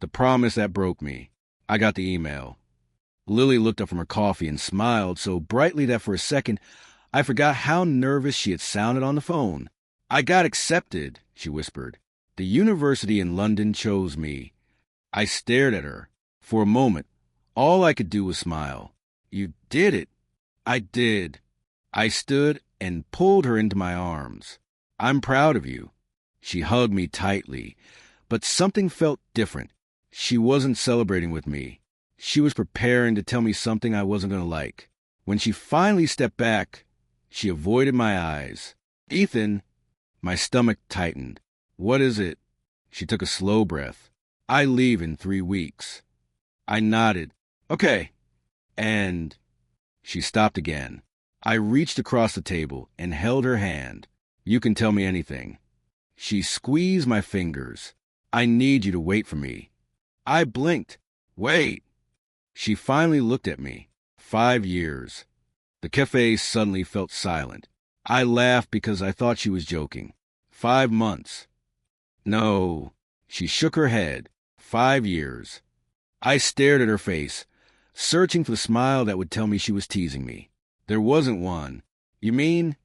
The promise that broke me. I got the email. Lily looked up from her coffee and smiled so brightly that for a second I forgot how nervous she had sounded on the phone. I got accepted, she whispered. The university in London chose me. I stared at her. For a moment, all I could do was smile. You did it. I did. I stood and pulled her into my arms. I'm proud of you. She hugged me tightly, but something felt different. She wasn't celebrating with me. She was preparing to tell me something I wasn't going to like. When she finally stepped back, she avoided my eyes. Ethan, my stomach tightened. What is it? She took a slow breath. I leave in 3 weeks. I nodded. Okay. And she stopped again. I reached across the table and held her hand. You can tell me anything. She squeezed my fingers. I need you to wait for me. I blinked. Wait. She finally looked at me. 5 years. The cafe suddenly felt silent. I laughed because I thought she was joking. 5 months. No. She shook her head. 5 years. I stared at her face, searching for the smile that would tell me she was teasing me. There wasn't one. You mean?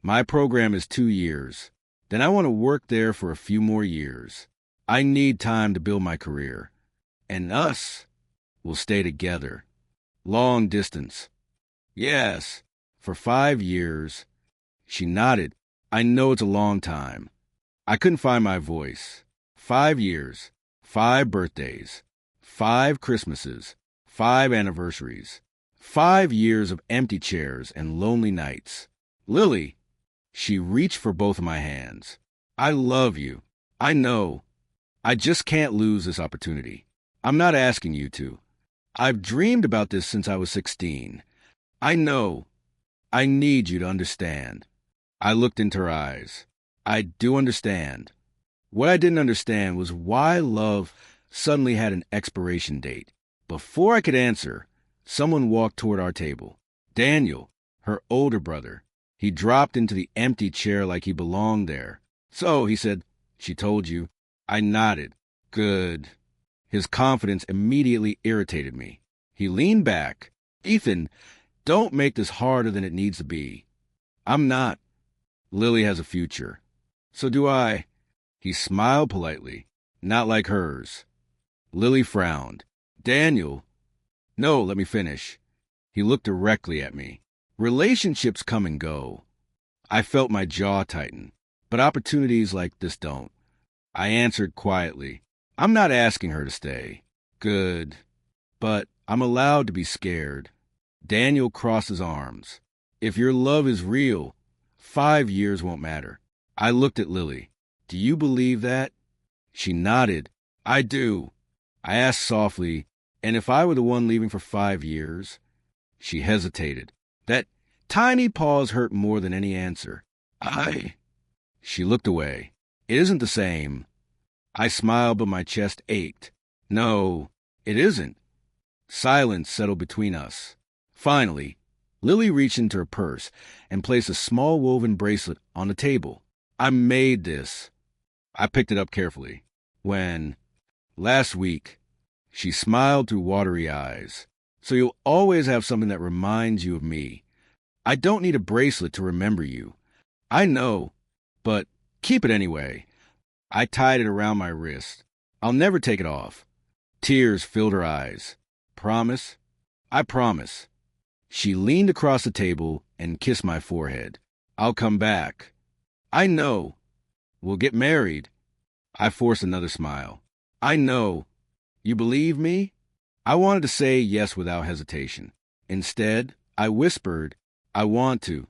My program is 2 years. Then I want to work there for a few more years. I need time to build my career. And us will stay together. Long distance. Yes, for 5 years. She nodded. I know it's a long time. I couldn't find my voice. 5 years. 5 birthdays. 5 Christmases. 5 anniversaries. 5 years of empty chairs and lonely nights. Lily. She reached for both of my hands. I love you. I know. I just can't lose this opportunity. I'm not asking you to. I've dreamed about this since I was 16. I know. I need you to understand. I looked into her eyes. I do understand. What I didn't understand was why love suddenly had an expiration date. Before I could answer, someone walked toward our table. Daniel, her older brother. He dropped into the empty chair like he belonged there. So, he said, she told you. I nodded. Good. His confidence immediately irritated me. He leaned back. Ethan, don't make this harder than it needs to be. I'm not. Lily has a future. So do I. He smiled politely. Not like hers. Lily frowned. Daniel. No, let me finish. He looked directly at me. Relationships come and go. I felt my jaw tighten, but opportunities like this don't. I answered quietly. I'm not asking her to stay. Good. But I'm allowed to be scared. Daniel crossed his arms. If your love is real, 5 years won't matter. I looked at Lily. Do you believe that? She nodded. I do. I asked softly, and if I were the one leaving for 5 years? She hesitated. That tiny pause hurt more than any answer. She looked away. It isn't the same. I smiled, but my chest ached. No, it isn't. Silence settled between us. Finally, Lily reached into her purse and placed a small woven bracelet on the table. I made this. I picked it up carefully. Last week, she smiled through watery eyes. So you'll always have something that reminds you of me. I don't need a bracelet to remember you. I know, but keep it anyway. I tied it around my wrist. I'll never take it off. Tears filled her eyes. Promise? I promise. She leaned across the table and kissed my forehead. I'll come back. I know. We'll get married. I forced another smile. I know. You believe me? I wanted to say yes without hesitation. Instead, I whispered, I want to.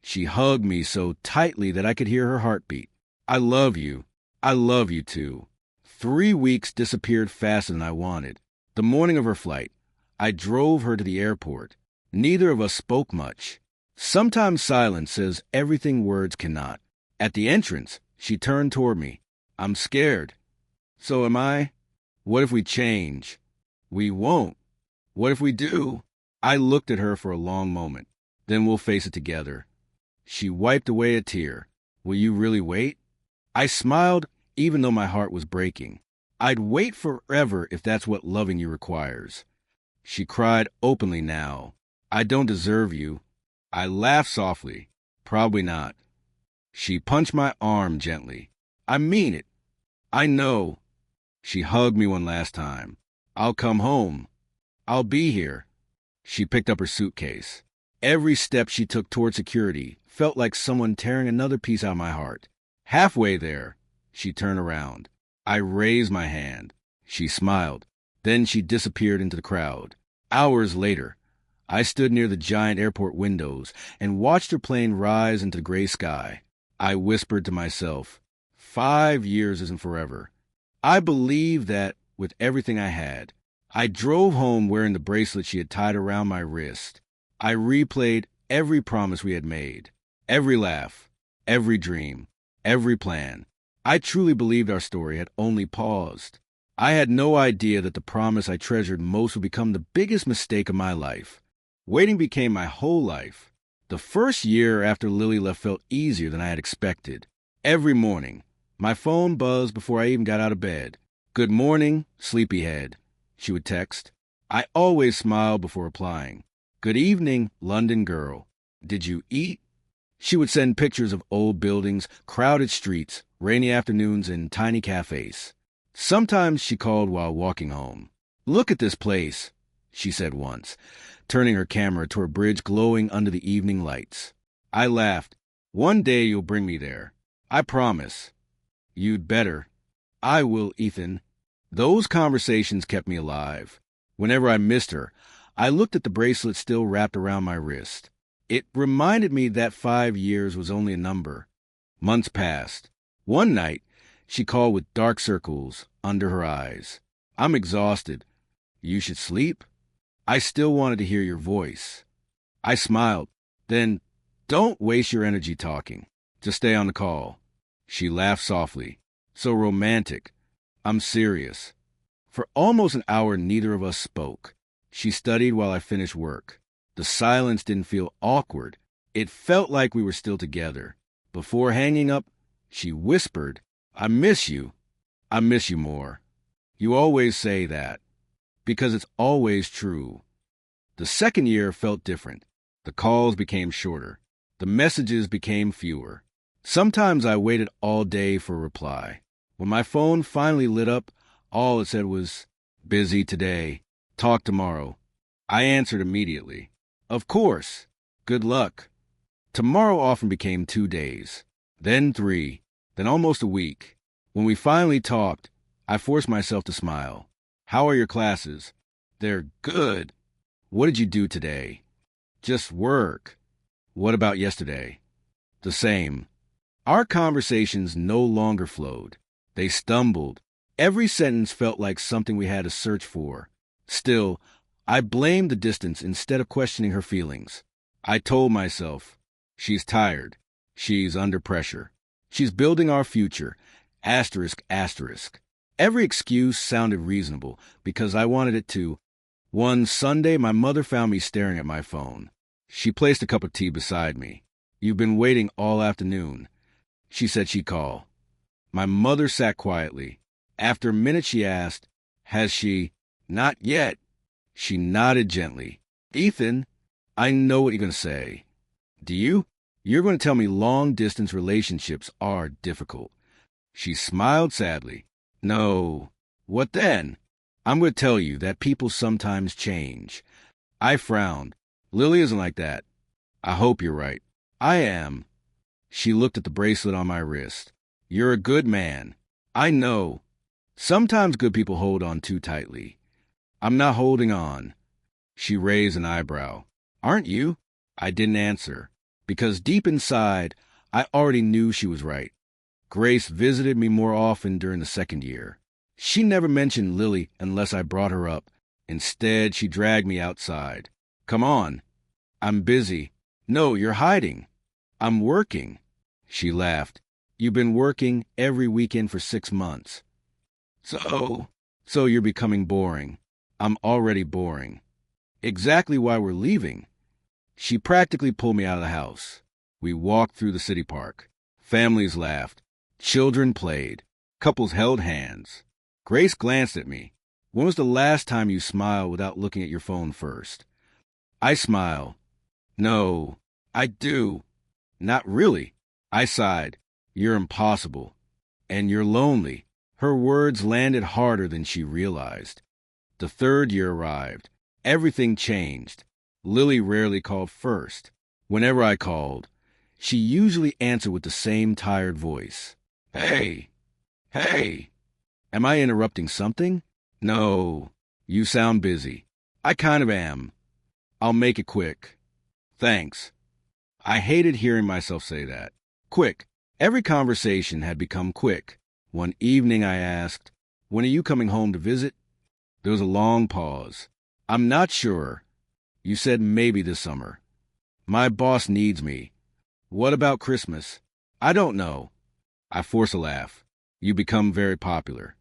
She hugged me so tightly that I could hear her heartbeat. I love you. I love you too. 3 weeks disappeared faster than I wanted. The morning of her flight, I drove her to the airport. Neither of us spoke much. Sometimes silence says everything words cannot. At the entrance, she turned toward me. I'm scared. So am I. What if we change? We won't. What if we do? I looked at her for a long moment. Then we'll face it together. She wiped away a tear. Will you really wait? I smiled, even though my heart was breaking. I'd wait forever if that's what loving you requires. She cried openly now. I don't deserve you. I laughed softly. Probably not. She punched my arm gently. I mean it. I know. She hugged me one last time. I'll come home. I'll be here. She picked up her suitcase. Every step she took toward security felt like someone tearing another piece out of my heart. Halfway there, she turned around. I raised my hand. She smiled. Then she disappeared into the crowd. Hours later, I stood near the giant airport windows and watched her plane rise into the gray sky. I whispered to myself, 5 years isn't forever. I believed that with everything I had. I drove home wearing the bracelet she had tied around my wrist. I replayed every promise we had made, every laugh, every dream, every plan. I truly believed our story had only paused. I had no idea that the promise I treasured most would become the biggest mistake of my life. Waiting became my whole life. The first year after Lily left felt easier than I had expected. Every morning, my phone buzzed before I even got out of bed. Good morning, sleepyhead, she would text. I always smiled before replying. Good evening, London girl. Did you eat? She would send pictures of old buildings, crowded streets, rainy afternoons, and tiny cafes. Sometimes she called while walking home. Look at this place, she said once, turning her camera to a bridge glowing under the evening lights. I laughed. One day you'll bring me there. I promise. You'd better. I will, Ethan. Those conversations kept me alive. Whenever I missed her, I looked at the bracelet still wrapped around my wrist. It reminded me that 5 years was only a number. Months passed. One night, she called with dark circles under her eyes. I'm exhausted. You should sleep? I still wanted to hear your voice. I smiled. Then, don't waste your energy talking. Just stay on the call. She laughed softly. So romantic. I'm serious. For almost an hour, neither of us spoke. She studied while I finished work. The silence didn't feel awkward. It felt like we were still together. Before hanging up, she whispered, I miss you. I miss you more. You always say that. Because it's always true. The second year felt different. The calls became shorter. The messages became fewer. Sometimes I waited all day for a reply. When my phone finally lit up, all it said was, busy today. Talk tomorrow. I answered immediately. Of course. Good luck. Tomorrow often became 2 days, then 3, then almost a week. When we finally talked, I forced myself to smile. How are your classes? They're good. What did you do today? Just work. What about yesterday? The same. Our conversations no longer flowed. They stumbled. Every sentence felt like something we had to search for. Still, I blamed the distance instead of questioning her feelings. I told myself, she's tired. She's under pressure. She's building our future. Asterisk, asterisk. Every excuse sounded reasonable because I wanted it to. One Sunday, my mother found me staring at my phone. She placed a cup of tea beside me. You've been waiting all afternoon. She said she'd call. My mother sat quietly. After a minute, she asked, has she? Not yet. She nodded gently. Ethan, I know what you're going to say. Do you? You're going to tell me long-distance relationships are difficult. She smiled sadly. No. What then? I'm going to tell you that people sometimes change. I frowned. Lily isn't like that. I hope you're right. I am. She looked at the bracelet on my wrist. You're a good man. I know. Sometimes good people hold on too tightly. I'm not holding on. She raised an eyebrow. Aren't you? I didn't answer, because deep inside, I already knew she was right. Grace visited me more often during the second year. She never mentioned Lily unless I brought her up. Instead, she dragged me outside. Come on. I'm busy. No, you're hiding. I'm working. She laughed. You've been working every weekend for 6 months. So you're becoming boring. I'm already boring. Exactly why we're leaving. She practically pulled me out of the house. We walked through the city park. Families laughed. Children played. Couples held hands. Grace glanced at me. When was the last time you smiled without looking at your phone first? I smile. No, I do. Not really. I sighed. You're impossible. And you're lonely. Her words landed harder than she realized. The third year arrived. Everything changed. Lily rarely called first. Whenever I called, she usually answered with the same tired voice. Hey, hey, am I interrupting something? No, you sound busy. I kind of am. I'll make it quick. Thanks. I hated hearing myself say that. Quick. Every conversation had become quick. One evening I asked, when are you coming home to visit? There was a long pause. I'm not sure. You said maybe this summer. My boss needs me. What about Christmas? I don't know. I force a laugh. You become very popular.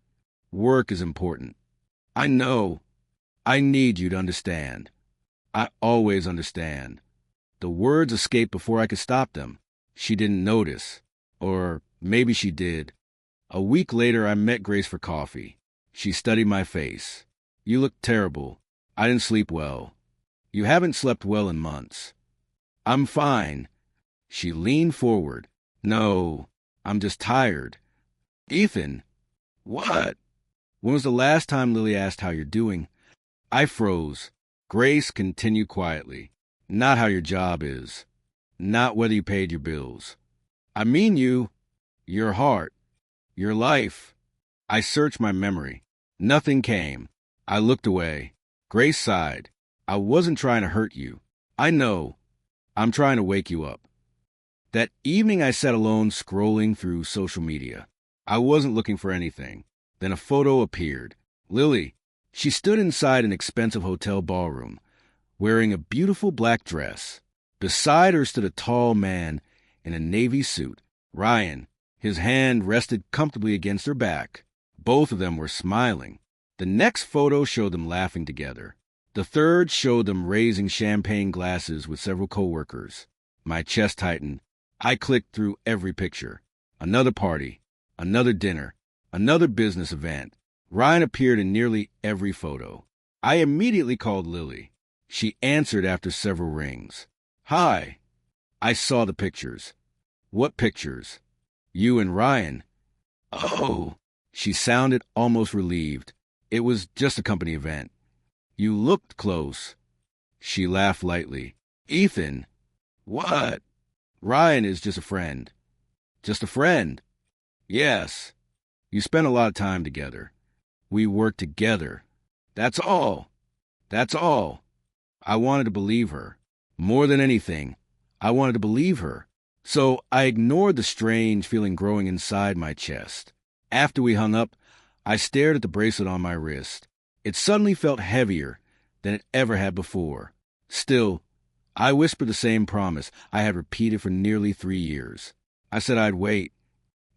Work is important. I know. I need you to understand. I always understand. The words escaped before I could stop them. She didn't notice. Or maybe she did. A week later, I met Grace for coffee. She studied my face. You look terrible. I didn't sleep well. You haven't slept well in months. I'm fine. She leaned forward. No, I'm just tired. Ethan. What? When was the last time Lily asked how you're doing? I froze. Grace continued quietly. Not how your job is. Not whether you paid your bills. I mean your heart, your life. I searched my memory. Nothing came. I looked away. Grace sighed. I wasn't trying to hurt you. I know. I'm trying to wake you up. That evening I sat alone scrolling through social media. I wasn't looking for anything. Then a photo appeared. Lily. She stood inside an expensive hotel ballroom, wearing a beautiful black dress. Beside her stood a tall man in a navy suit. Ryan. His hand rested comfortably against her back. Both of them were smiling. The next photo showed them laughing together. The third showed them raising champagne glasses with several coworkers. My chest tightened. I clicked through every picture. Another party, another dinner, another business event. Ryan appeared in nearly every photo. I immediately called Lily. She answered after several rings. Hi. I saw the pictures. What pictures? You and Ryan. Oh. She sounded almost relieved. It was just a company event. You looked close. She laughed lightly. Ethan. What? Ryan is just a friend. Just a friend? Yes. You spent a lot of time together. We worked together. That's all. That's all. I wanted to believe her. More than anything, I wanted to believe her. So I ignored the strange feeling growing inside my chest. After we hung up, I stared at the bracelet on my wrist. It suddenly felt heavier than it ever had before. Still, I whispered the same promise I had repeated for nearly 3 years. I said I'd wait.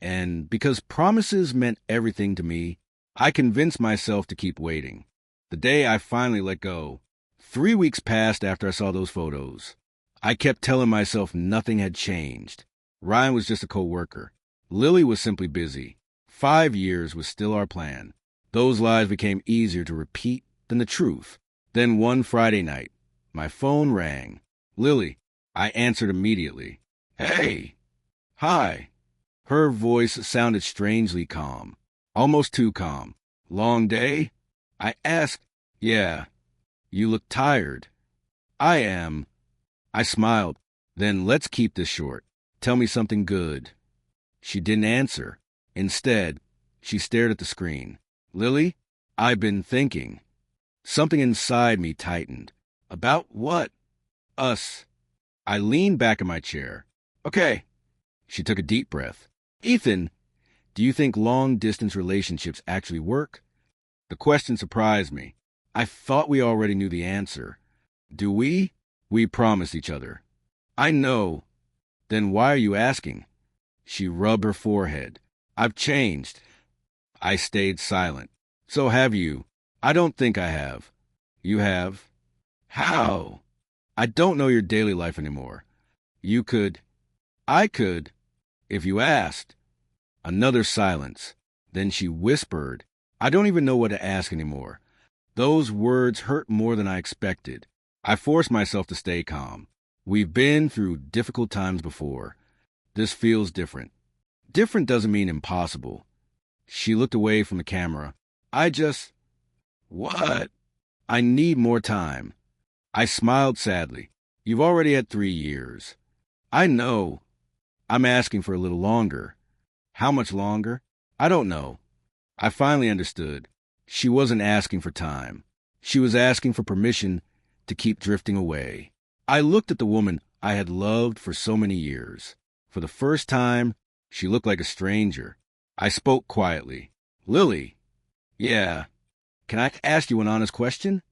And because promises meant everything to me, I convinced myself to keep waiting. The day I finally let go, 3 weeks passed after I saw those photos. I kept telling myself nothing had changed. Ryan was just a co-worker. Lily was simply busy. 5 years was still our plan. Those lies became easier to repeat than the truth. Then one Friday night, my phone rang. Lily. I answered immediately. Hey. Hi. Her voice sounded strangely calm. Almost too calm. Long day? I asked. Yeah. You look tired. I am. I smiled. Then let's keep this short. Tell me something good. She didn't answer. Instead, she stared at the screen. Lily, I've been thinking. Something inside me tightened. About what? Us. I leaned back in my chair. Okay. She took a deep breath. Ethan, do you think long-distance relationships actually work? The question surprised me. I thought we already knew the answer. Do we? We promised each other. I know. Then why are you asking? She rubbed her forehead. I've changed. I stayed silent. So have you. I don't think I have. You have? How? I don't know your daily life anymore. You could. I could. If you asked. Another silence. Then she whispered, I don't even know what to ask anymore. Those words hurt more than I expected. I forced myself to stay calm. We've been through difficult times before. This feels different. Different doesn't mean impossible. She looked away from the camera. What? I need more time. I smiled sadly. You've already had 3 years. I know. I'm asking for a little longer. How much longer? I don't know. I finally understood. She wasn't asking for time. She was asking for permission to keep drifting away. I looked at the woman I had loved for so many years. For the first time, she looked like a stranger. I spoke quietly. Lily. Yeah. Can I ask you an honest question?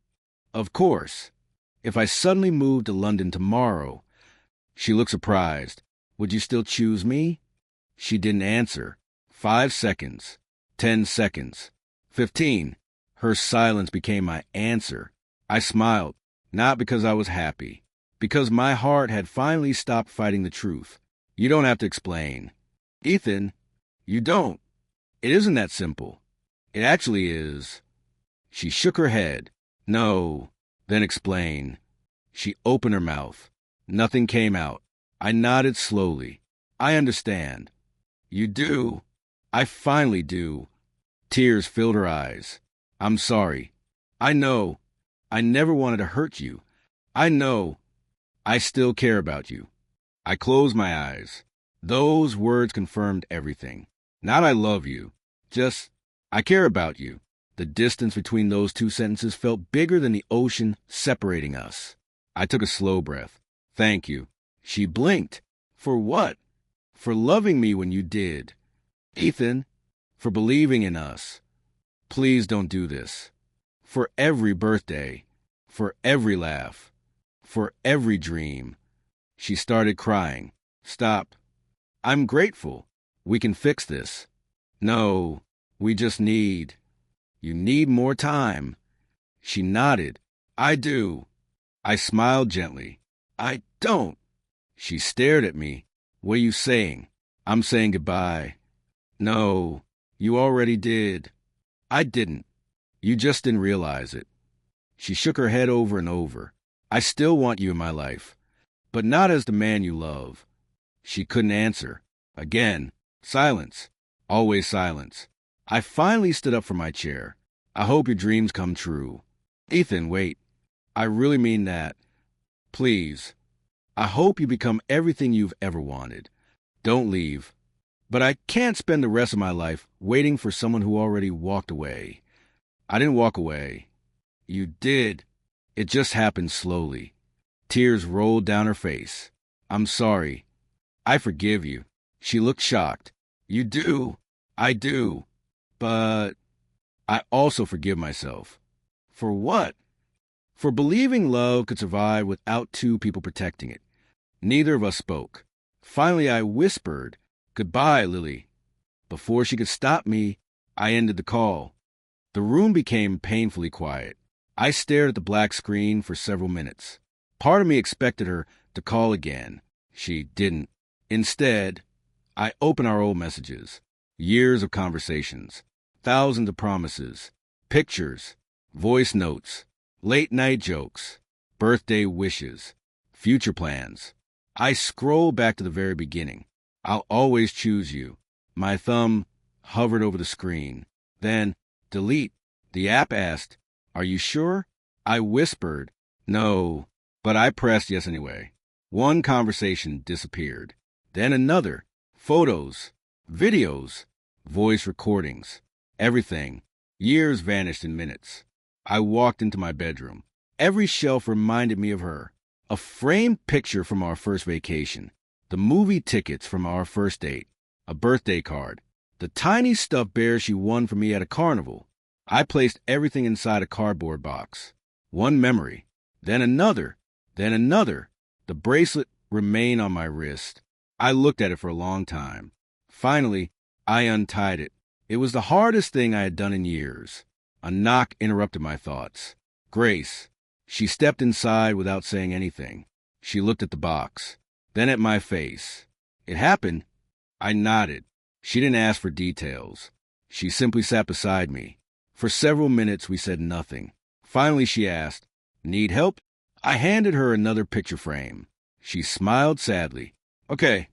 Of course. If I suddenly moved to London tomorrow, she looked surprised. Would you still choose me? She didn't answer. 5 seconds. 10 seconds. 15. Her silence became my answer. I smiled, not because I was happy, because my heart had finally stopped fighting the truth. You don't have to explain. Ethan, you don't. It isn't that simple. It actually is. She shook her head. No. Then explain. She opened her mouth. Nothing came out. I nodded slowly. I understand. You do. I finally do. Tears filled her eyes. I'm sorry. I know. I never wanted to hurt you. I know. I still care about you. I closed my eyes. Those words confirmed everything. Not I love you. Just, I care about you. The distance between those two sentences felt bigger than the ocean separating us. I took a slow breath. Thank you. She blinked. For what? For loving me when you did. Ethan, for believing in us. Please don't do this. For every birthday. For every laugh. For every dream. She started crying. Stop. I'm grateful. We can fix this. No, we just need. You need more time. She nodded. I do. I smiled gently. I don't. She stared at me. What are you saying? I'm saying goodbye. No, you already did. I didn't. You just didn't realize it. She shook her head over and over. I still want you in my life, but not as the man you love. She couldn't answer. Again, silence. Always silence. I finally stood up from my chair. I hope your dreams come true. Ethan, wait. I really mean that. Please. I hope you become everything you've ever wanted. Don't leave. But I can't spend the rest of my life waiting for someone who already walked away. I didn't walk away. You did. It just happened slowly. Tears rolled down her face. I'm sorry. I forgive you. She looked shocked. You do. I do. But I also forgive myself. For what? For believing love could survive without two people protecting it. Neither of us spoke. Finally, I whispered, "Goodbye, Lily." Before she could stop me, I ended the call. The room became painfully quiet. I stared at the black screen for several minutes. Part of me expected her to call again. She didn't. Instead, I opened our old messages. Years of conversations. Thousands of promises. Pictures. Voice notes. Late-night jokes. Birthday wishes. Future plans. I scrolled back to the very beginning. I'll always choose you. My thumb hovered over the screen. Then, delete. The app asked, "Are you sure?" I whispered, "No," but I pressed yes anyway. One conversation disappeared. Then another. Photos. Videos. Voice recordings. Everything. Years vanished in minutes. I walked into my bedroom. Every shelf reminded me of her. A framed picture from our first vacation. The movie tickets from our first date. A birthday card. The tiny stuffed bear she won for me at a carnival. I placed everything inside a cardboard box. One memory. Then another. Then another. The bracelet remained on my wrist. I looked at it for a long time. Finally, I untied it. It was the hardest thing I had done in years. A knock interrupted my thoughts. Grace. She stepped inside without saying anything. She looked at the box, then at my face. It happened. I nodded. She didn't ask for details. She simply sat beside me. For several minutes, we said nothing. Finally, she asked, "Need help?" I handed her another picture frame. She smiled sadly. "Okay."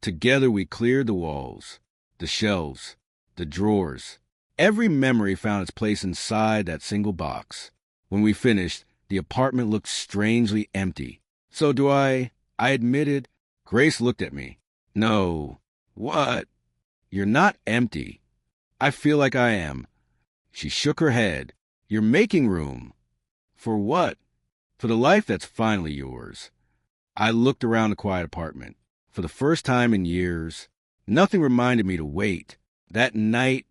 Together, we cleared the walls, the shelves, the drawers. Every memory found its place inside that single box. When we finished, the apartment looked strangely empty. "So do I admitted. Grace looked at me. "No." "What?" "You're not empty." "I feel like I am." She shook her head. "You're making room." "For what?" "For the life that's finally yours." I looked around the quiet apartment. For the first time in years, nothing reminded me to wait. That night,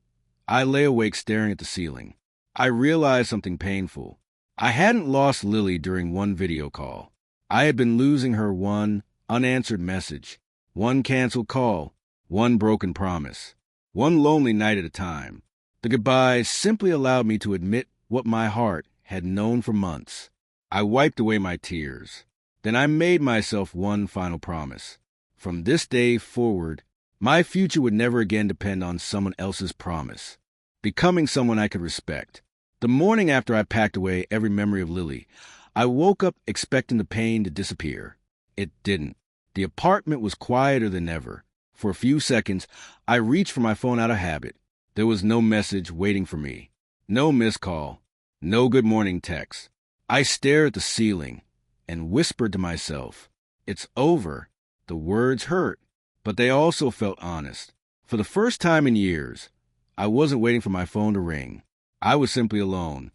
I lay awake staring at the ceiling. I realized something painful. I hadn't lost Lily during one video call. I had been losing her one unanswered message, one canceled call, one broken promise, one lonely night at a time. The goodbyes simply allowed me to admit what my heart had known for months. I wiped away my tears. Then I made myself one final promise. From this day forward, my future would never again depend on someone else's promise. Becoming someone I could respect. The morning after I packed away every memory of Lily, I woke up expecting the pain to disappear. It didn't. The apartment was quieter than ever. For a few seconds, I reached for my phone out of habit. There was no message waiting for me. No missed call. No good morning text. I stared at the ceiling and whispered to myself, "It's over." The words hurt, but they also felt honest. For the first time in years, I wasn't waiting for my phone to ring. I was simply alone.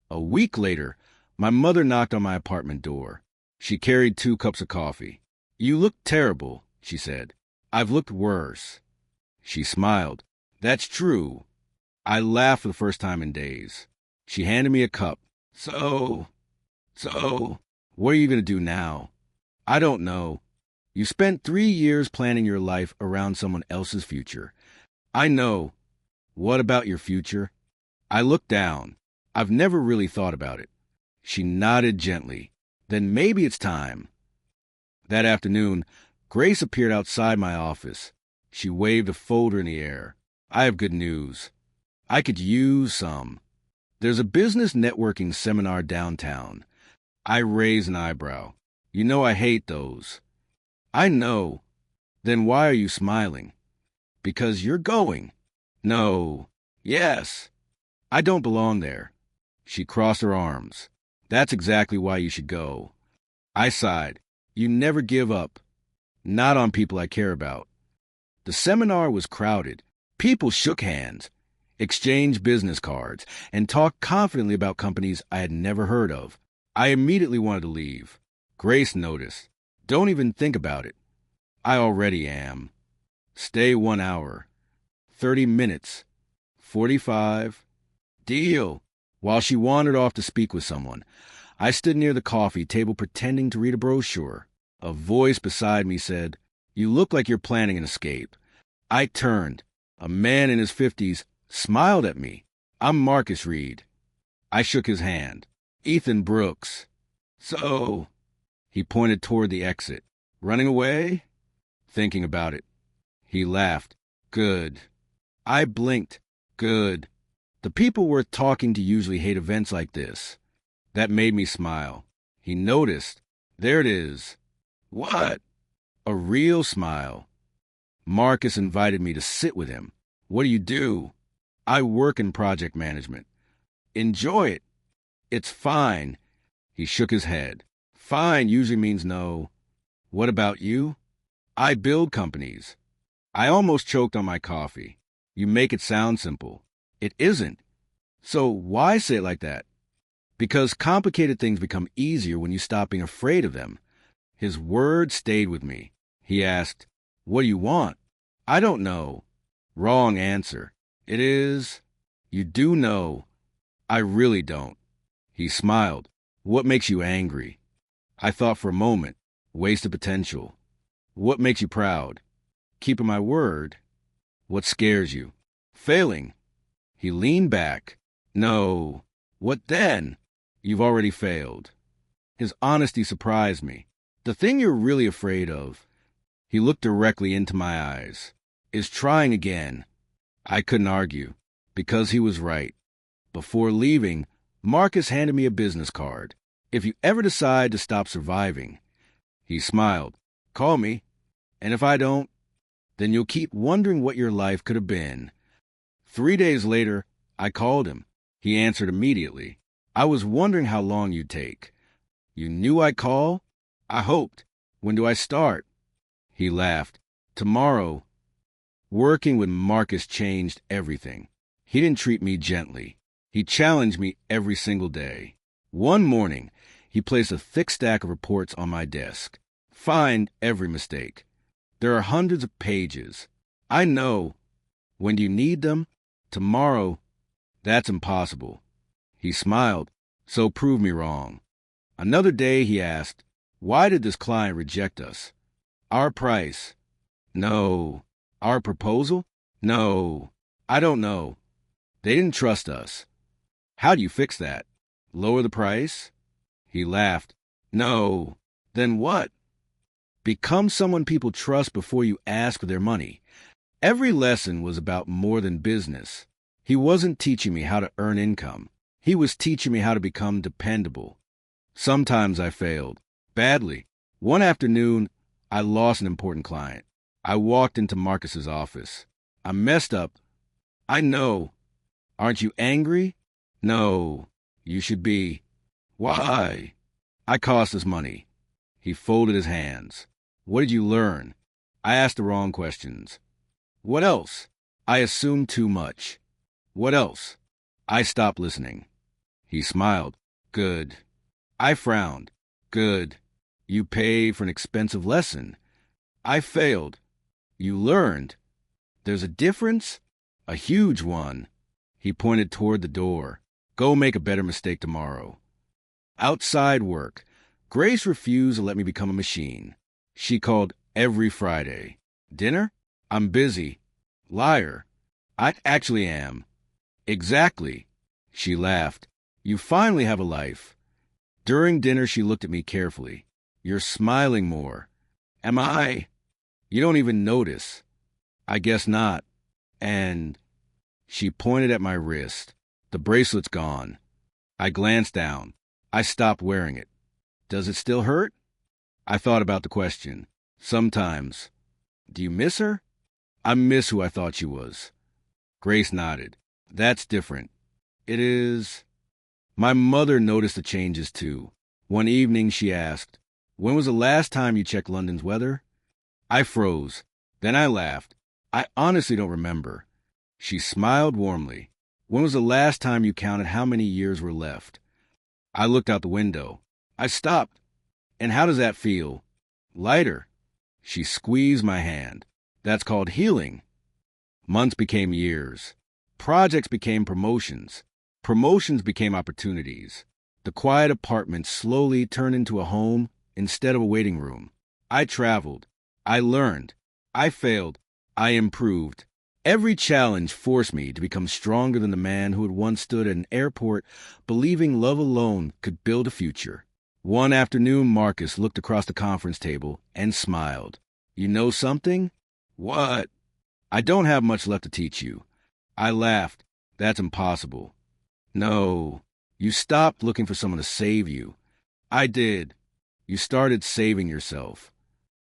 A week later, my mother knocked on my apartment door. She carried 2 cups of coffee. "You look terrible," she said. "I've looked worse." She smiled. "That's true." I laughed for the first time in days. She handed me a cup. So, what are you going to do now?" "I don't know." "You spent 3 years planning your life around someone else's future." "I know." "What about your future?" I looked down. "I've never really thought about it." She nodded gently. "Then maybe it's time." That afternoon, Grace appeared outside my office. She waved a folder in the air. "I have good news. I could use some." "There's a business networking seminar downtown." I raised an eyebrow. "You know I hate those." "I know." "Then why are you smiling?" "Because you're going." "No." "Yes." "I don't belong there." She crossed her arms. "That's exactly why you should go." I sighed. "You never give up. Not on people I care about." The seminar was crowded. People shook hands, exchanged business cards, and talked confidently about companies I had never heard of. I immediately wanted to leave. Grace noticed. "Don't even think about it." "I already am." "Stay 1 hour." 30 minutes. 45. "Deal." While she wandered off to speak with someone, I stood near the coffee table pretending to read a brochure. A voice beside me said, "You look like you're planning an escape." I turned. A man in his 50s smiled at me. "I'm Marcus Reed." I shook his hand. "Ethan Brooks." "So," he pointed toward the exit. "Running away?" "Thinking about it." He laughed. "Good." I blinked. "Good. The people worth talking to usually hate events like this." That made me smile. He noticed. "There it is." "What?" "A real smile." Marcus invited me to sit with him. "What do you do?" "I work in project management." "Enjoy it." "It's fine." He shook his head. "Fine usually means no." "What about you?" "I build companies." I almost choked on my coffee. "You make it sound simple." "It isn't." "So why say it like that?" "Because complicated things become easier when you stop being afraid of them." His words stayed with me. He asked, "What do you want?" "I don't know." Wrong answer. "It is." "You do know." "I really don't." He smiled. "What makes you angry?" I thought for a moment. Wasted potential. "What makes you proud?" "Keeping my word." "What scares you?" "Failing." He leaned back. "No." "What then?" "You've already failed." His honesty surprised me. "The thing you're really afraid of," he looked directly into my eyes, "is trying again." I couldn't argue, because he was right. Before leaving, Marcus handed me a business card. If you ever decide to stop surviving, he smiled, call me. And if I don't, then you'll keep wondering what your life could have been. 3 days later, I called him. He answered immediately. I was wondering how long you'd take. You knew I'd call? I hoped. When do I start? He laughed. Tomorrow. Working with Marcus changed everything. He didn't treat me gently. He challenged me every single day. One morning, he placed a thick stack of reports on my desk. Find every mistake. There are hundreds of pages. I know. When do you need them? Tomorrow. That's impossible. He smiled. So prove me wrong. Another day he asked, why did this client reject us? Our price. No. Our proposal? No. I don't know. They didn't trust us. How do you fix that? Lower the price? He laughed. No. Then what? Become someone people trust before you ask for their money. Every lesson was about more than business. He wasn't teaching me how to earn income. He was teaching me how to become dependable. Sometimes I failed. Badly. One afternoon, I lost an important client. I walked into Marcus's office. I messed up. I know. Aren't you angry? No. You should be. Why? I cost us money. He folded his hands. What did you learn? I asked the wrong questions. What else? I assumed too much. What else? I stopped listening. He smiled. Good. I frowned. Good. You pay for an expensive lesson. I failed. You learned. There's a difference? A huge one. He pointed toward the door. Go make a better mistake tomorrow. Outside work. Grace refused to let me become a machine. She called every Friday. Dinner? I'm busy. Liar. I actually am. Exactly. She laughed. You finally have a life. During dinner, she looked at me carefully. You're smiling more. Am I? You don't even notice. I guess not. And she pointed at my wrist. The bracelet's gone. I glanced down. I stopped wearing it. Does it still hurt? I thought about the question. Sometimes. Do you miss her? I miss who I thought she was. Grace nodded. That's different. It is. My mother noticed the changes too. One evening she asked, when was the last time you checked London's weather? I froze. Then I laughed. I honestly don't remember. She smiled warmly. When was the last time you counted how many years were left? I looked out the window. I stopped. And how does that feel? Lighter. She squeezed my hand. That's called healing. Months became years. Projects became promotions. Promotions became opportunities. The quiet apartment slowly turned into a home instead of a waiting room. I traveled. I learned. I failed. I improved. Every challenge forced me to become stronger than the man who had once stood at an airport believing love alone could build a future. One afternoon, Marcus looked across the conference table and smiled. You know something? What? I don't have much left to teach you. I laughed. That's impossible. No. You stopped looking for someone to save you. I did. You started saving yourself.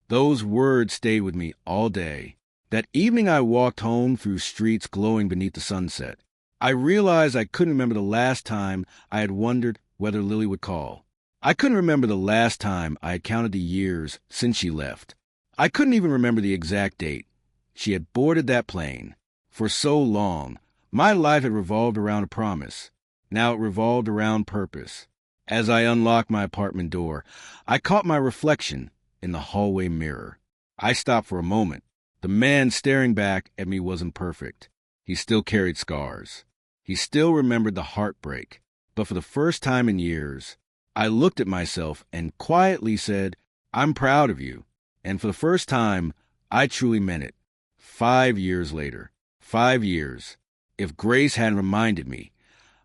Those words stayed with me all day. That evening I walked home through streets glowing beneath the sunset. I realized I couldn't remember the last time I had wondered whether Lily would call. I couldn't remember the last time I had counted the years since she left. I couldn't even remember the exact date. She had boarded that plane. For so long, my life had revolved around a promise. Now it revolved around purpose. As I unlocked my apartment door, I caught my reflection in the hallway mirror. I stopped for a moment. The man staring back at me wasn't perfect. He still carried scars. He still remembered the heartbreak. But for the first time in years, I looked at myself and quietly said, I'm proud of you. And for the first time, I truly meant it. 5 years later. 5 years. If Grace hadn't reminded me,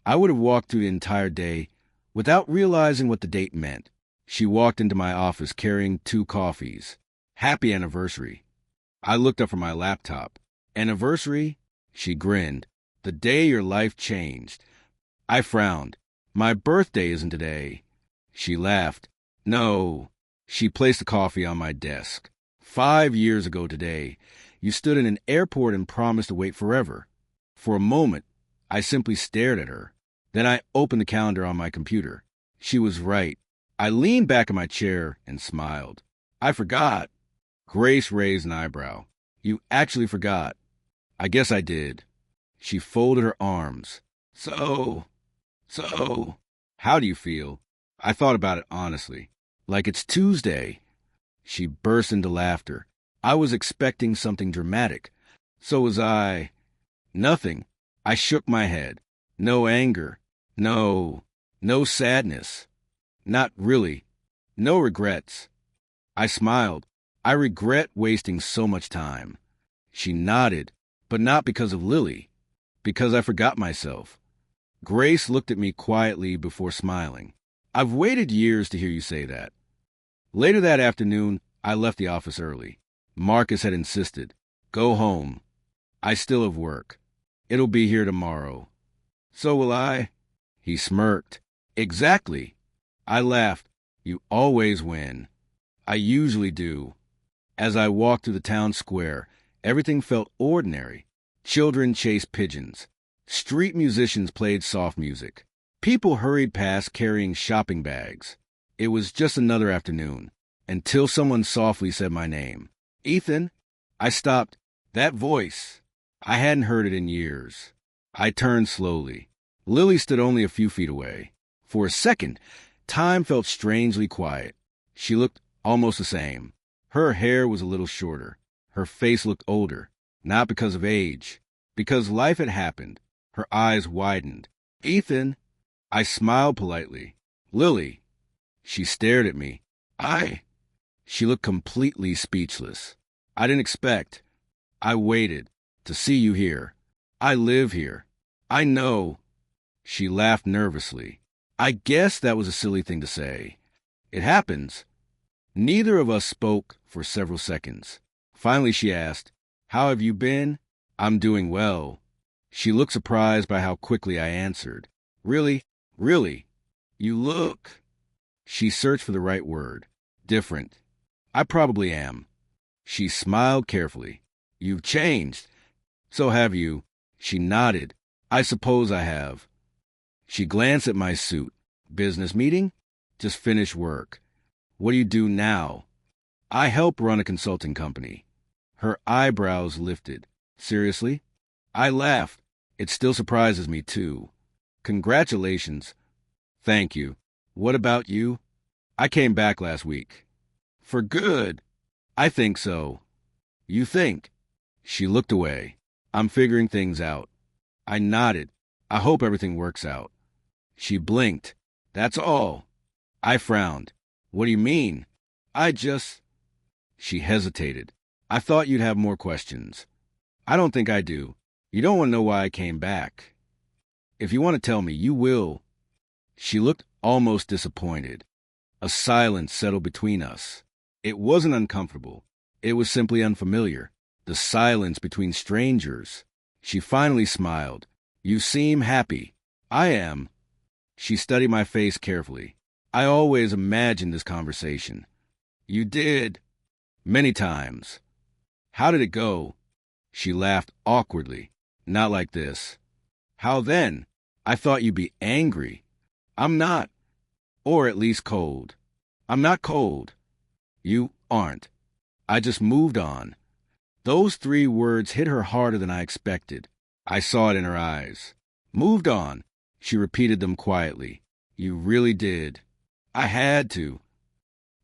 I would have walked through the entire day without realizing what the date meant. She walked into my office carrying 2 coffees. Happy anniversary. I looked up from my laptop. Anniversary? She grinned. The day your life changed. I frowned. My birthday isn't today. She laughed. No. She placed the coffee on my desk. 5 years ago today, you stood in an airport and promised to wait forever. For a moment, I simply stared at her. Then I opened the calendar on my computer. She was right. I leaned back in my chair and smiled. I forgot. Grace raised an eyebrow. You actually forgot. I guess I did. She folded her arms. So, how do you feel? I thought about it honestly. Like it's Tuesday. She burst into laughter. I was expecting something dramatic. So was I. Nothing. I shook my head. No anger. No sadness. Not really. No regrets. I smiled. I regret wasting so much time. She nodded, but not because of Lily. Because I forgot myself. Grace looked at me quietly before smiling. I've waited years to hear you say that. Later that afternoon, I left the office early. Marcus had insisted. Go home. I still have work. It'll be here tomorrow. So will I. He smirked. Exactly. I laughed. You always win. I usually do. As I walked through the town square, everything felt ordinary. Children chased pigeons. Street musicians played soft music. People hurried past carrying shopping bags. It was just another afternoon, until someone softly said my name. Ethan. I stopped. That voice. I hadn't heard it in years. I turned slowly. Lily stood only a few feet away. For a second, time felt strangely quiet. She looked almost the same. Her hair was a little shorter. Her face looked older, not because of age, because life had happened. Her eyes widened. Ethan. I smiled politely. Lily. She stared at me. She looked completely speechless. I didn't expect. I waited to see you here. I live here. I know. She laughed nervously. I guess that was a silly thing to say. It happens. Neither of us spoke for several seconds. Finally, she asked, How have you been? I'm doing well. She looked surprised by how quickly I answered. Really? You look. She searched for the right word. Different. I probably am. She smiled carefully. You've changed. So have you. She nodded. I suppose I have. She glanced at my suit. Business meeting? Just finished work. What do you do now? I help run a consulting company. Her eyebrows lifted. Seriously? I laughed. It still surprises me, too. Congratulations. Thank you. What about you? I came back last week. For good. I think so. You think? She looked away. I'm figuring things out. I nodded. I hope everything works out. She blinked. That's all. I frowned. What do you mean? She hesitated. I thought you'd have more questions. I don't think I do. You don't want to know why I came back. If you want to tell me, you will. She looked almost disappointed. A silence settled between us. It wasn't uncomfortable. It was simply unfamiliar. The silence between strangers. She finally smiled. You seem happy. I am. She studied my face carefully. I always imagined this conversation. You did. Many times. How did it go? She laughed awkwardly. Not like this. How then? I thought you'd be angry. I'm not. Or at least cold. I'm not cold. You aren't. I just moved on. Those 3 words hit her harder than I expected. I saw it in her eyes. Moved on. She repeated them quietly. You really did. I had to.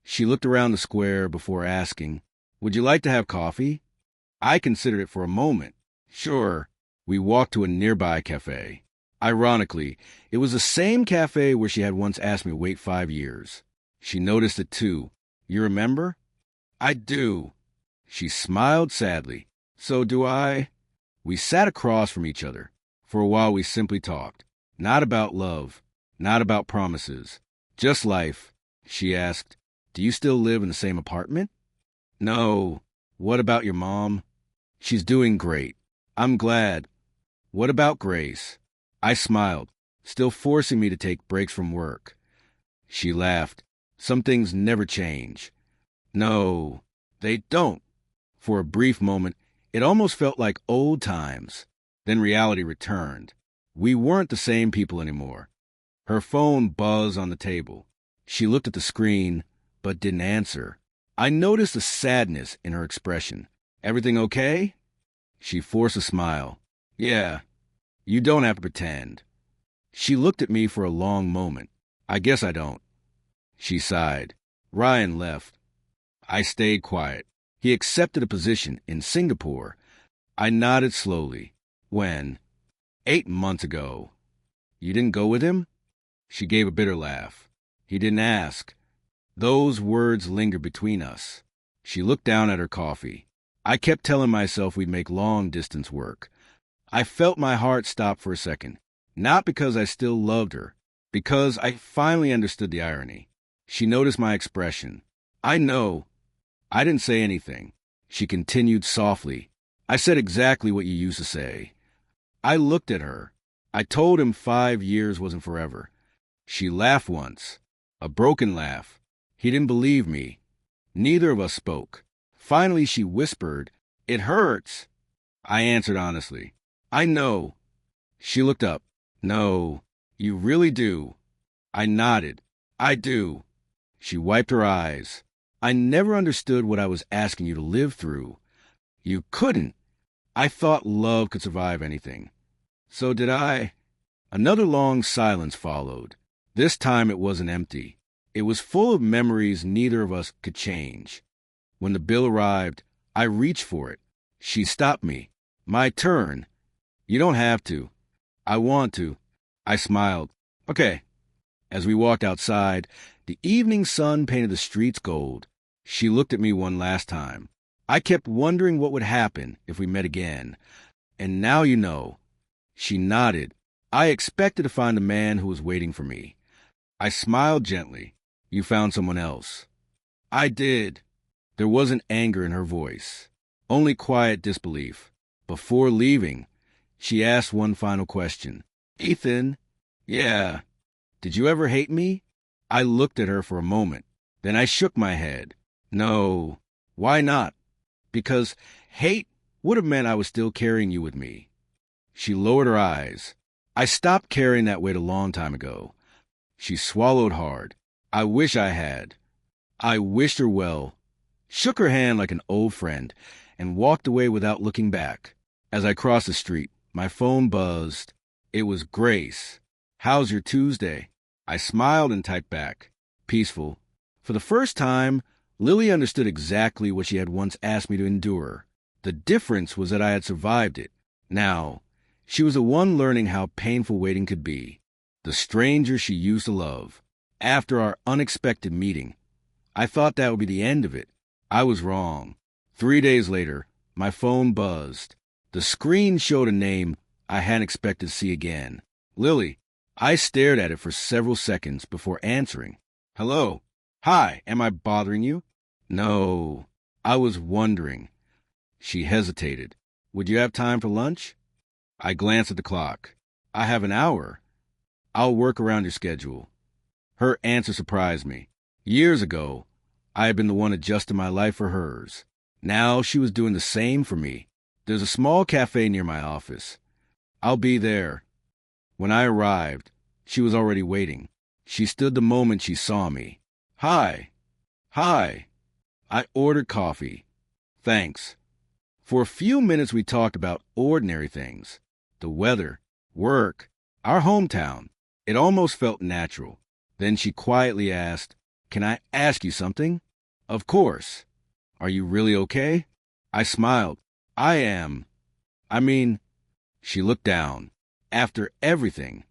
She looked around the square before asking, Would you like to have coffee? I considered it for a moment. Sure. We walked to a nearby cafe. Ironically, it was the same cafe where she had once asked me to wait 5 years. She noticed it too. You remember? I do. She smiled sadly. So do I. We sat across from each other. For a while we simply talked. Not about love. Not about promises. Just life. She asked, Do you still live in the same apartment? No. What about your mom? She's doing great. I'm glad. What about Grace? I smiled. still forcing me to take breaks from work. She laughed. Some things never change. No, they don't. For a brief moment, it almost felt like old times. Then reality returned. We weren't the same people anymore. Her phone buzzed on the table. She looked at the screen, but didn't answer. I noticed a sadness in her expression. Everything okay? She forced a smile. Yeah, you don't have to pretend. She looked at me for a long moment. I guess I don't. She sighed. Ryan left. I stayed quiet. He accepted a position in Singapore. I nodded slowly. When? 8 months ago. You didn't go with him? She gave a bitter laugh. He didn't ask. Those words lingered between us. She looked down at her coffee. I kept telling myself we'd make long-distance work. I felt my heart stop for a second. Not because I still loved her, because I finally understood the irony. She noticed my expression. I know. I didn't say anything. She continued softly. I said exactly what you used to say. I looked at her. I told him 5 years wasn't forever. She laughed once. A broken laugh. He didn't believe me. Neither of us spoke. Finally, she whispered, "It hurts." I answered honestly, "I know." She looked up. "No, you really do." I nodded. "I do." She wiped her eyes. "I never understood what I was asking you to live through." "You couldn't." "I thought love could survive anything." "So did I." Another long silence followed. This time it wasn't empty. It was full of memories neither of us could change. When the bill arrived, I reached for it. She stopped me. "My turn." "You don't have to." "I want to." I smiled. "Okay." As we walked outside, the evening sun painted the streets gold. She looked at me one last time. I kept wondering what would happen if we met again. "And now you know." She nodded. I expected to find a man who was waiting for me. I smiled gently. "You found someone else." "I did." There wasn't anger in her voice, only quiet disbelief. Before leaving, she asked one final question. "Ethan?" "Yeah." "Did you ever hate me?" I looked at her for a moment. Then I shook my head. "No." "Why not?" "Because hate would have meant I was still carrying you with me." She lowered her eyes. "I stopped carrying that weight a long time ago." She swallowed hard. "I wish I had." I wished her well, shook her hand like an old friend, and walked away without looking back. As I crossed the street, my phone buzzed. It was Grace. "How's your Tuesday?" I smiled and typed back, "Peaceful." For the first time, Lily understood exactly what she had once asked me to endure. The difference was that I had survived it. Now, she was the one learning how painful waiting could be. The stranger she used to love. After our unexpected meeting, I thought that would be the end of it. I was wrong. 3 days later, my phone buzzed. The screen showed a name I hadn't expected to see again. Lily. I stared at it for several seconds before answering. "Hello. Hi, am I bothering you?" "No. I was wondering." She hesitated. "Would you have time for lunch?" I glanced at the clock. "I have an hour." "I'll work around your schedule." Her answer surprised me. Years ago, I had been the one adjusting my life for hers. Now she was doing the same for me. "There's a small cafe near my office." "I'll be there." When I arrived, she was already waiting. She stood the moment she saw me. "Hi." "Hi." I ordered coffee. "Thanks." For a few minutes we talked about ordinary things. The weather, work, our hometown. It almost felt natural. Then she quietly asked, "Can I ask you something?" "Of course." "Are you really okay?" I smiled. "I am. I mean," she looked down. "After everything,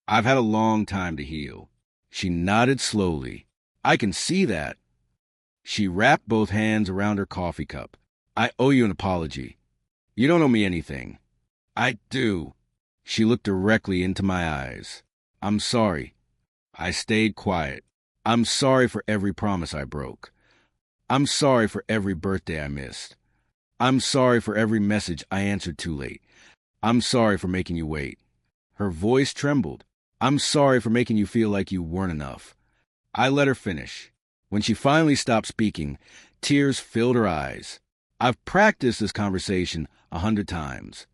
I've had a long time to heal." She nodded slowly. "I can see that." She wrapped both hands around her coffee cup. "I owe you an apology." "You don't owe me anything." "I do." She looked directly into my eyes. "I'm sorry." I stayed quiet. "I'm sorry for every promise I broke. I'm sorry for every birthday I missed. I'm sorry for every message I answered too late. I'm sorry for making you wait." Her voice trembled. I'm sorry for making you feel like you weren't enough. I let her finish. When she finally stopped speaking, tears filled her eyes. I've practiced this conversation 100 times.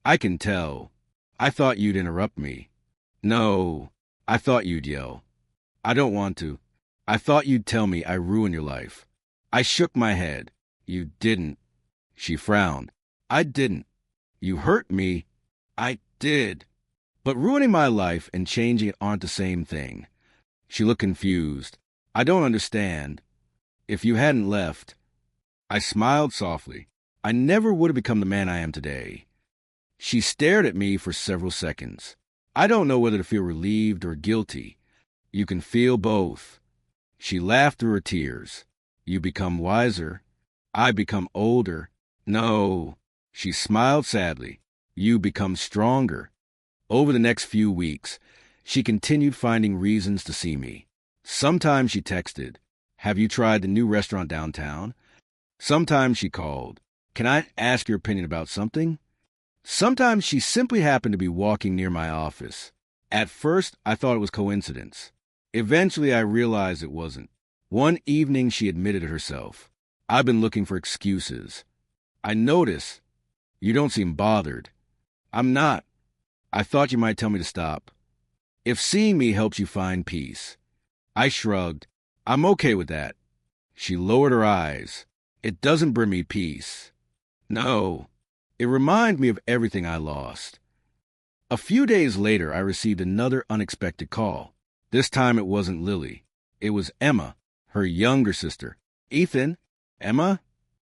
I can tell. I thought you'd interrupt me. No, I thought you'd yell. I don't want to. I thought you'd tell me I ruined your life. I shook my head. You didn't. She frowned. I didn't. You hurt me. I did. But ruining my life and changing it aren't the same thing. She looked confused. I don't understand. If you hadn't left. I smiled softly. I never would have become the man I am today. She stared at me for several seconds. I don't know whether to feel relieved or guilty. You can feel both. She laughed through her tears. You become wiser. I become older. No. She smiled sadly. You become stronger. Over the next few weeks, she continued finding reasons to see me. Sometimes she texted, "Have you tried the new restaurant downtown?" Sometimes she called, "Can I ask your opinion about something?" Sometimes she simply happened to be walking near my office. At first, I thought it was coincidence. Eventually, I realized it wasn't. One evening, she admitted it herself. "I've been looking for excuses. I notice you don't seem bothered." "I'm not. I thought you might tell me to stop. If seeing me helps you find peace." I shrugged. "I'm okay with that." She lowered her eyes. "It doesn't bring me peace." "No. It reminds me of everything I lost." A few days later, I received another unexpected call. This time it wasn't Lily. It was Emma, her younger sister. "Ethan? Emma?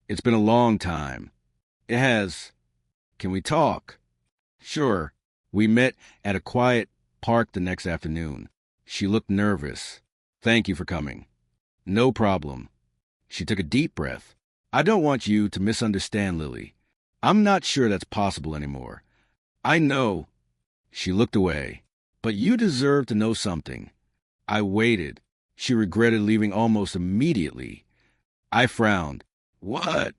It's been a long time." "It has. Can we talk?" "Sure." We met at a quiet park the next afternoon. She looked nervous. "Thank you for coming." "No problem." She took a deep breath. "I don't want you to misunderstand, Lily. I'm not sure that's possible anymore." "I know." She looked away. "But you deserve to know something." I waited. She regretted leaving almost immediately. I frowned. "What?"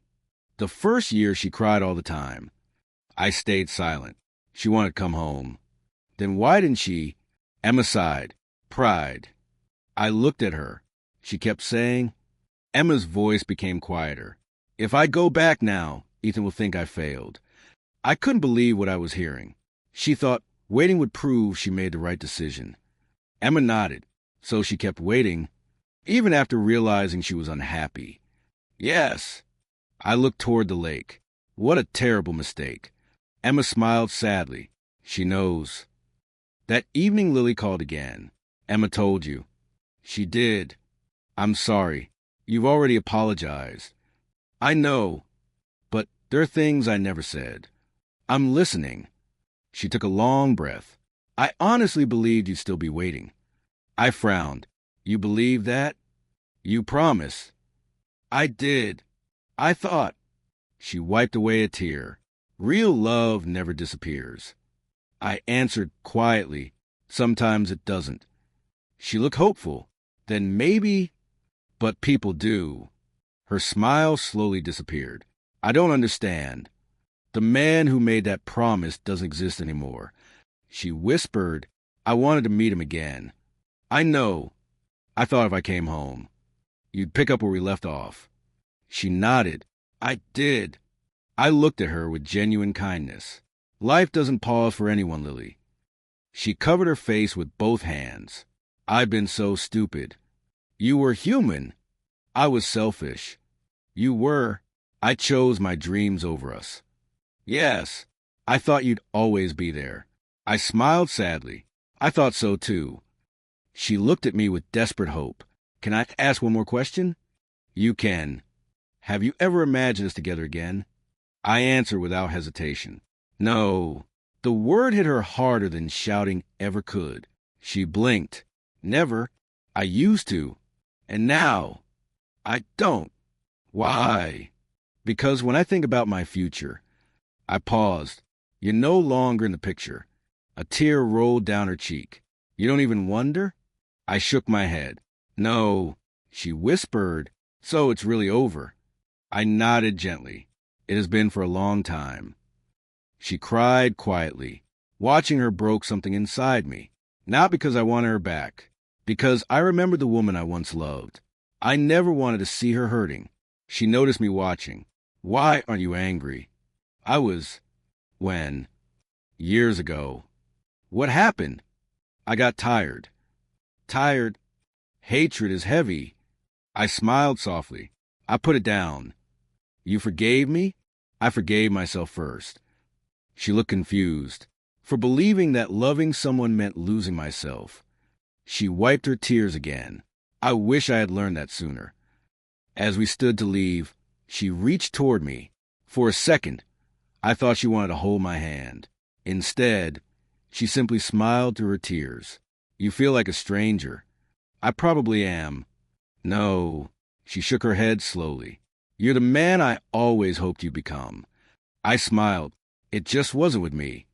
"The first year she cried all the time." I stayed silent. She wanted to come home. "Then why didn't she?" Emma sighed. "Pride." I looked at her. She kept saying. Emma's voice became quieter. "If I go back now, Ethan will think I failed." I couldn't believe what I was hearing. She thought waiting would prove she made the right decision. Emma nodded, so she kept waiting, even after realizing she was unhappy. "Yes." I looked toward the lake. What a terrible mistake. Emma smiled sadly. "She knows." That evening, Lily called again. "Emma told you." "She did." "I'm sorry. You've already apologized." "I know. But there are things I never said." "I'm listening." She took a long breath. "I honestly believed you'd still be waiting." I frowned. "You believe that? You promise?" "I did. I thought." She wiped away a tear. "Real love never disappears." I answered quietly. "Sometimes it doesn't." She looked hopeful. "Then maybe—" "But people do." Her smile slowly disappeared. "I don't understand. The man who made that promise doesn't exist anymore." She whispered, "I wanted to meet him again." "I know. I thought if I came home, you'd pick up where we left off." She nodded. "I did." I looked at her with genuine kindness. "Life doesn't pause for anyone, Lily." She covered her face with both hands. "I've been so stupid." "You were human." "I was selfish." "You were." "I chose my dreams over us." "Yes." "I thought you'd always be there." I smiled sadly. "I thought so too." She looked at me with desperate hope. "Can I ask one more question?" "You can." "Have you ever imagined us together again?" I answered without hesitation. "No." The word hit her harder than shouting ever could. She blinked. "Never. I used to. And now, I don't." "Why?" "Because when I think about my future—" I paused. "You're no longer in the picture." A tear rolled down her cheek. "You don't even wonder?" I shook my head. "No." She whispered, "So it's really over." I nodded gently. "It has been for a long time." She cried quietly. Watching her broke something inside me. Not because I wanted her back. Because I remembered the woman I once loved. I never wanted to see her hurting. She noticed me watching. Why aren't you angry? I was. When? Years ago. What happened? I got tired. Tired. Hatred is heavy. I smiled softly. I put it down. You forgave me? I forgave myself first. She looked confused, for believing that loving someone meant losing myself. She wiped her tears again. I wish I had learned that sooner. As we stood to leave, she reached toward me. For a second, I thought she wanted to hold my hand. Instead, she simply smiled through her tears. You feel like a stranger. I probably am. No. She shook her head slowly. You're the man I always hoped you'd become. I smiled. It just wasn't with me.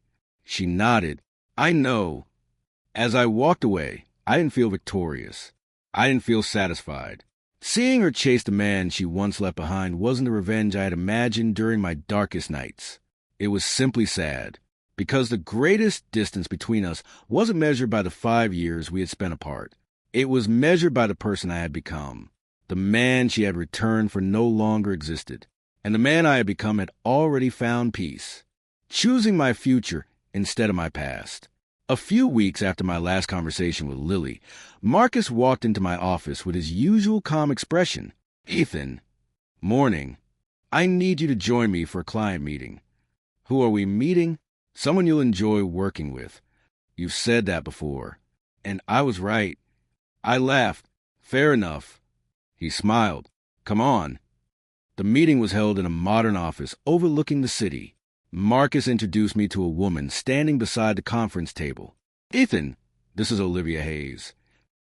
She nodded. I know. As I walked away, I didn't feel victorious. I didn't feel satisfied. Seeing her chase the man she once left behind wasn't the revenge I had imagined during my darkest nights. It was simply sad, because the greatest distance between us wasn't measured by the 5 years we had spent apart. It was measured by the person I had become. The man she had returned for no longer existed, and the man I had become had already found peace, choosing my future instead of my past. A few weeks after my last conversation with Lily, Marcus walked into my office with his usual calm expression. Ethan. Morning. I need you to join me for a client meeting. Who are we meeting? Someone you'll enjoy working with. You've said that before. And I was right. I laughed. Fair enough. He smiled. Come on. The meeting was held in a modern office overlooking the city. Marcus introduced me to a woman standing beside the conference table. Ethan, this is Olivia Hayes.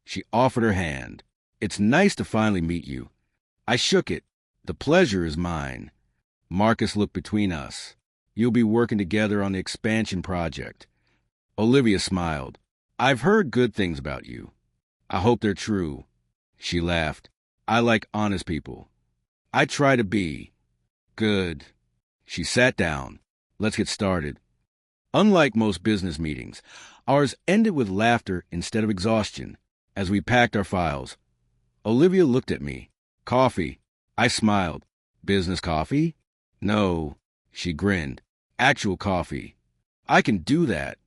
She offered her hand. It's nice to finally meet you. I shook it. The pleasure is mine. Marcus looked between us. You'll be working together on the expansion project. Olivia smiled. I've heard good things about you. I hope they're true. She laughed. I like honest people. I try to be. Good. She sat down. Let's get started. Unlike most business meetings, ours ended with laughter instead of exhaustion. As we packed our files, Olivia looked at me. Coffee. I smiled. Business coffee? No. She grinned. Actual coffee. I can do that.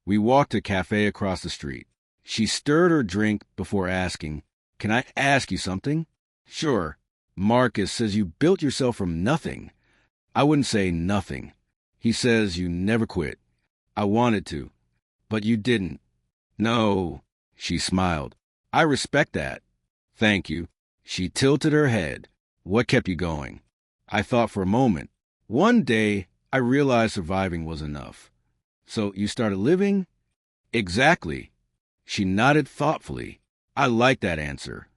We walked to a cafe across the street. She stirred her drink before asking, Can I ask you something? Sure. Marcus says you built yourself from nothing. I wouldn't say nothing. He says you never quit. I wanted to, but you didn't. No. She smiled. I respect that. Thank you. She tilted her head. What kept you going? I thought for a moment. One day, I realized surviving was enough. So you started living? Exactly. She nodded thoughtfully. I liked that answer.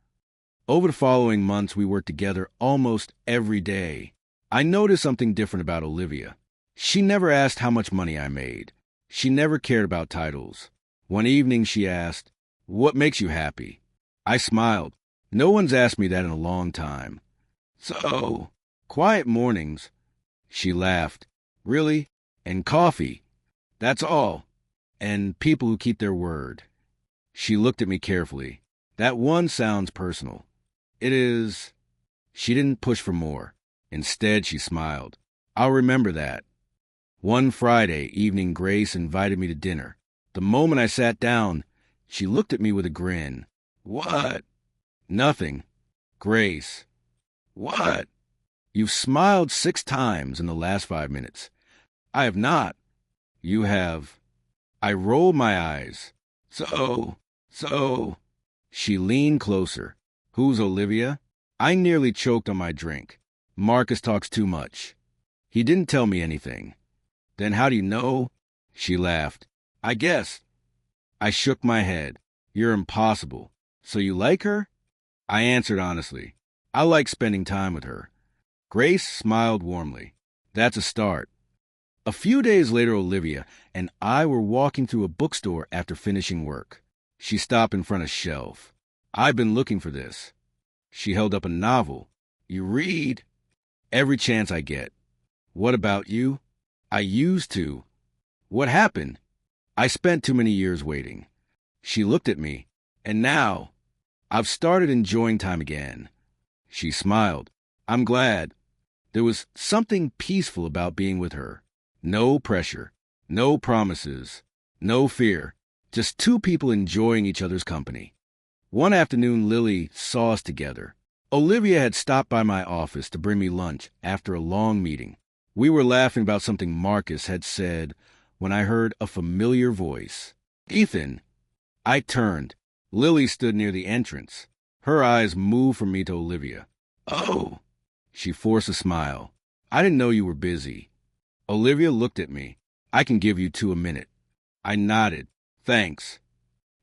Over the following months, we worked together almost every day. I noticed something different about Olivia. She never asked how much money I made. She never cared about titles. One evening, she asked, What makes you happy? I smiled. No one's asked me that in a long time. So, quiet mornings. She laughed. Really? And coffee. That's all. And people who keep their word. She looked at me carefully. That one sounds personal. It is. She didn't push for more. Instead, she smiled. I'll remember that. One Friday evening, Grace invited me to dinner. The moment I sat down, she looked at me with a grin. What? Nothing. Grace. What? You've smiled 6 times in the last 5 minutes. I have not. You have. I rolled my eyes. So. She leaned closer. Who's Olivia? I nearly choked on my drink. Marcus talks too much. He didn't tell me anything. Then how do you know? She laughed. I guess. I shook my head. You're impossible. So you like her? I answered honestly. I like spending time with her. Grace smiled warmly. That's a start. A few days later, Olivia and I were walking through a bookstore after finishing work. She stopped in front of a shelf. I've been looking for this. She held up a novel. You read? Every chance I get. What about you? I used to. What happened? I spent too many years waiting. She looked at me, and now I've started enjoying time again. She smiled. I'm glad. There was something peaceful about being with her. No pressure, no promises, no fear. Just two people enjoying each other's company. One afternoon, Lily saw us together. Olivia had stopped by my office to bring me lunch after a long meeting. We were laughing about something Marcus had said when I heard a familiar voice. Ethan. I turned. Lily stood near the entrance. Her eyes moved from me to Olivia. Oh! She forced a smile. I didn't know you were busy. Olivia looked at me. I can give you 2 a minute. I nodded. Thanks.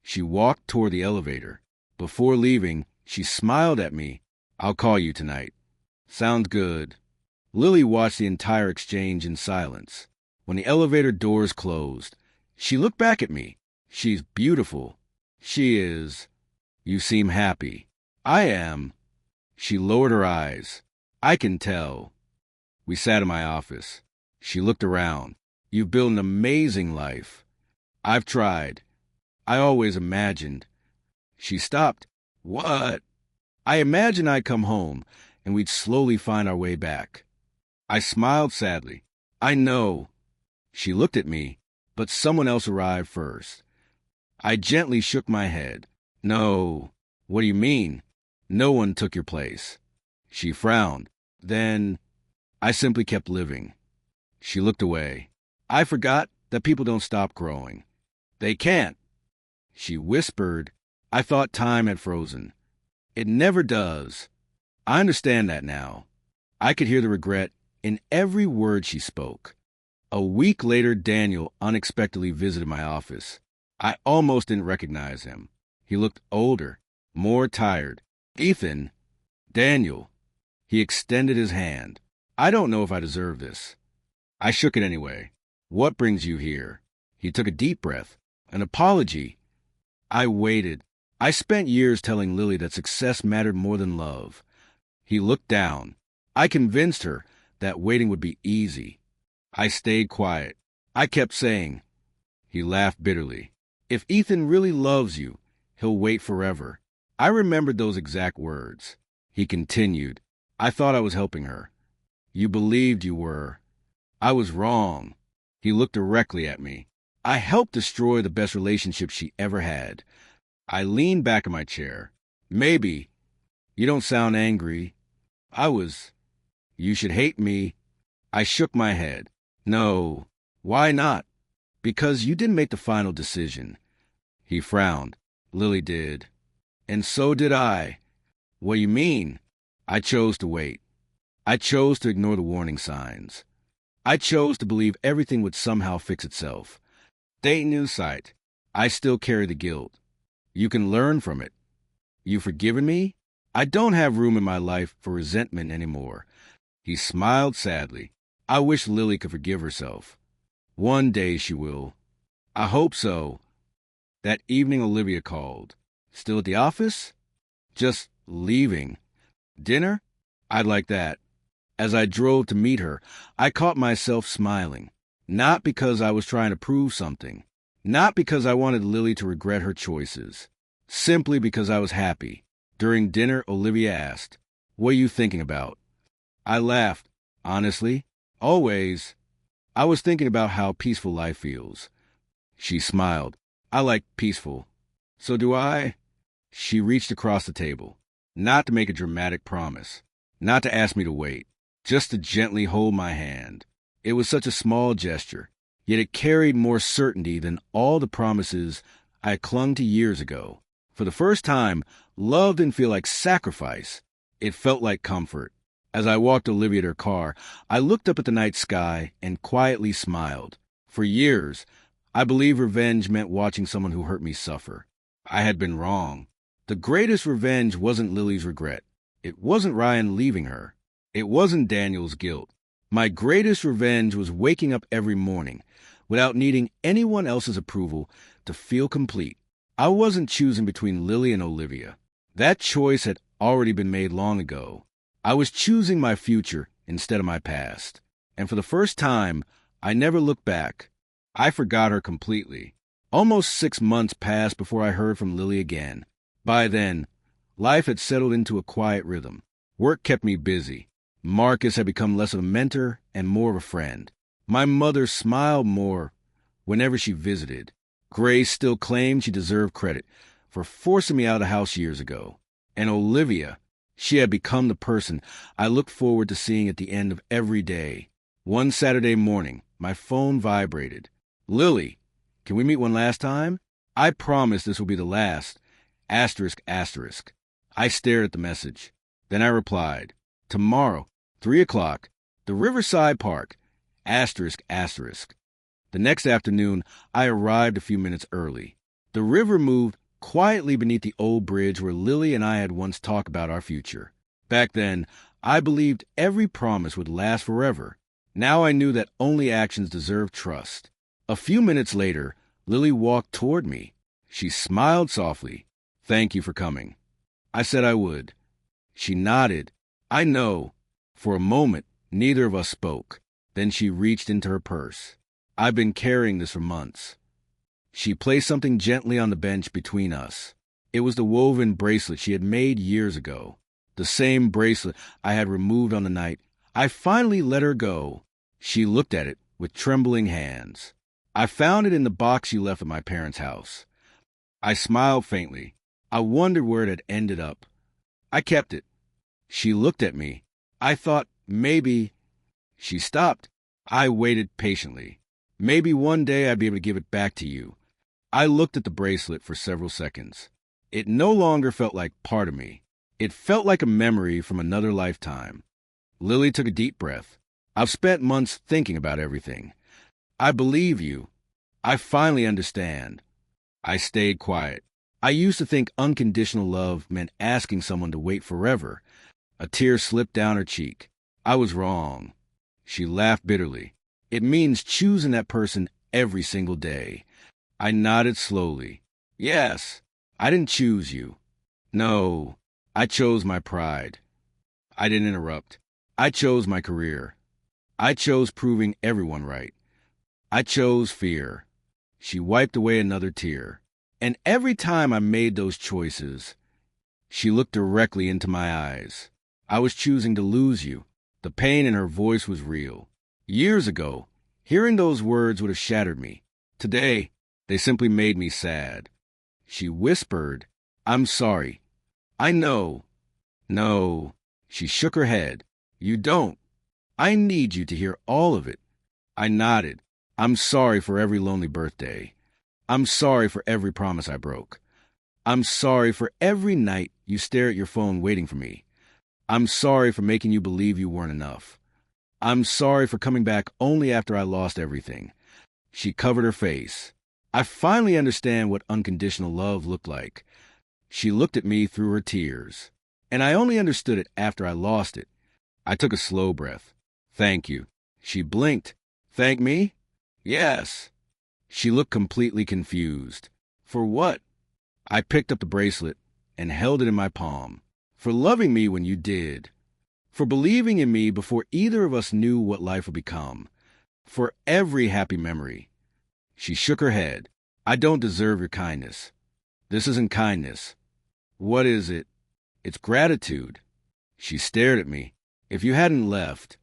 She walked toward the elevator. Before leaving, she smiled at me. I'll call you tonight. Sounds good. Lily watched the entire exchange in silence. When the elevator doors closed, she looked back at me. She's beautiful. She is. You seem happy. I am. She lowered her eyes. I can tell. We sat in my office. She looked around. You've built an amazing life. I've tried. I always imagined. She stopped. What? I imagined I'd come home, and we'd slowly find our way back. I smiled sadly. I know. She looked at me, but someone else arrived first. I gently shook my head. No. What do you mean? No one took your place. She frowned. Then I simply kept living. She looked away. I forgot that people don't stop growing. They can't. She whispered. I thought time had frozen. It never does. I understand that now. I could hear the regret in every word she spoke. A week later, Daniel unexpectedly visited my office. I almost didn't recognize him. He looked older, more tired. Ethan. Daniel. He extended his hand. I don't know if I deserve this. I shook it anyway. What brings you here? He took a deep breath. An apology. I waited. I spent years telling Lily that success mattered more than love. He looked down. I convinced her that waiting would be easy. I stayed quiet. I kept saying. He laughed bitterly. If Ethan really loves you, he'll wait forever. I remembered those exact words. He continued. I thought I was helping her. You believed you were. I was wrong. He looked directly at me. I helped destroy the best relationship she ever had. I leaned back in my chair. Maybe. You don't sound angry. I was. You should hate me. I shook my head. No. Why not? Because you didn't make the final decision. He frowned. Lily did. And so did I. What do you mean? I chose to wait. I chose to ignore the warning signs. I chose to believe everything would somehow fix itself. Day new sight. I still carry the guilt. You can learn from it. You forgiven me? I don't have room in my life for resentment anymore. He smiled sadly. I wish Lily could forgive herself. One day she will. I hope so. That evening Olivia called. Still at the office? Just leaving. Dinner? I'd like that. As I drove to meet her, I caught myself smiling. Not because I was trying to prove something. Not because I wanted Lily to regret her choices. Simply because I was happy. During dinner, Olivia asked, What are you thinking about? I laughed. Honestly, always. I was thinking about how peaceful life feels. She smiled. I like peaceful. So do I. She reached across the table. Not to make a dramatic promise. Not to ask me to wait. Just to gently hold my hand. It was such a small gesture, yet it carried more certainty than all the promises I clung to years ago. For the first time, love didn't feel like sacrifice. It felt like comfort. As I walked Olivia to her car, I looked up at the night sky and quietly smiled. For years, I believed revenge meant watching someone who hurt me suffer. I had been wrong. The greatest revenge wasn't Lily's regret. It wasn't Ryan leaving her. It wasn't Daniel's guilt. My greatest revenge was waking up every morning without needing anyone else's approval to feel complete. I wasn't choosing between Lily and Olivia. That choice had already been made long ago. I was choosing my future instead of my past. And for the first time, I never looked back. I forgot her completely. Almost 6 months passed before I heard from Lily again. By then, life had settled into a quiet rhythm. Work kept me busy. Marcus had become less of a mentor and more of a friend. My mother smiled more whenever she visited. Grace still claimed she deserved credit for forcing me out of the house years ago. And Olivia, she had become the person I looked forward to seeing at the end of every day. One Saturday morning, my phone vibrated. Lily, can we meet one last time? I promise this will be the last. Asterisk, asterisk. I stared at the message. Then I replied, tomorrow, 3 o'clock, the Riverside Park. Asterisk, asterisk. The next afternoon, I arrived a few minutes early. The river moved quietly beneath the old bridge where Lily and I had once talked about our future. Back then, I believed every promise would last forever. Now I knew that only actions deserved trust. A few minutes later, Lily walked toward me. She smiled softly. Thank you for coming. I said I would. She nodded. I know. For a moment, neither of us spoke. Then she reached into her purse. I've been carrying this for months. She placed something gently on the bench between us. It was the woven bracelet she had made years ago. The same bracelet I had removed on the night I finally let her go. She looked at it with trembling hands. I found it in the box you left at my parents' house. I smiled faintly. I wondered where it had ended up. I kept it. She looked at me. I thought maybe... She stopped. I waited patiently. Maybe one day I'd be able to give it back to you. I looked at the bracelet for several seconds. It no longer felt like part of me. It felt like a memory from another lifetime. Lily took a deep breath. I've spent months thinking about everything. I believe you. I finally understand. I stayed quiet. I used to think unconditional love meant asking someone to wait forever. A tear slipped down her cheek. I was wrong. She laughed bitterly. It means choosing that person every single day. I nodded slowly. Yes, I didn't choose you. No, I chose my pride. I didn't interrupt. I chose my career. I chose proving everyone right. I chose fear. She wiped away another tear. And every time I made those choices, she looked directly into my eyes. I was choosing to lose you. The pain in her voice was real. Years ago, hearing those words would have shattered me. Today, they simply made me sad. She whispered, I'm sorry. I know. No. She shook her head. You don't. I need you to hear all of it. I nodded. I'm sorry for every lonely birthday. I'm sorry for every promise I broke. I'm sorry for every night you stare at your phone waiting for me. I'm sorry for making you believe you weren't enough. I'm sorry for coming back only after I lost everything. She covered her face. I finally understand what unconditional love looked like. She looked at me through her tears. And I only understood it after I lost it. I took a slow breath. Thank you. She blinked. Thank me? Yes. She looked completely confused. For what? I picked up the bracelet and held it in my palm. For loving me when you did. For believing in me before either of us knew what life would become. For every happy memory. She shook her head. I don't deserve your kindness. This isn't kindness. What is it? It's gratitude. She stared at me. If you hadn't left.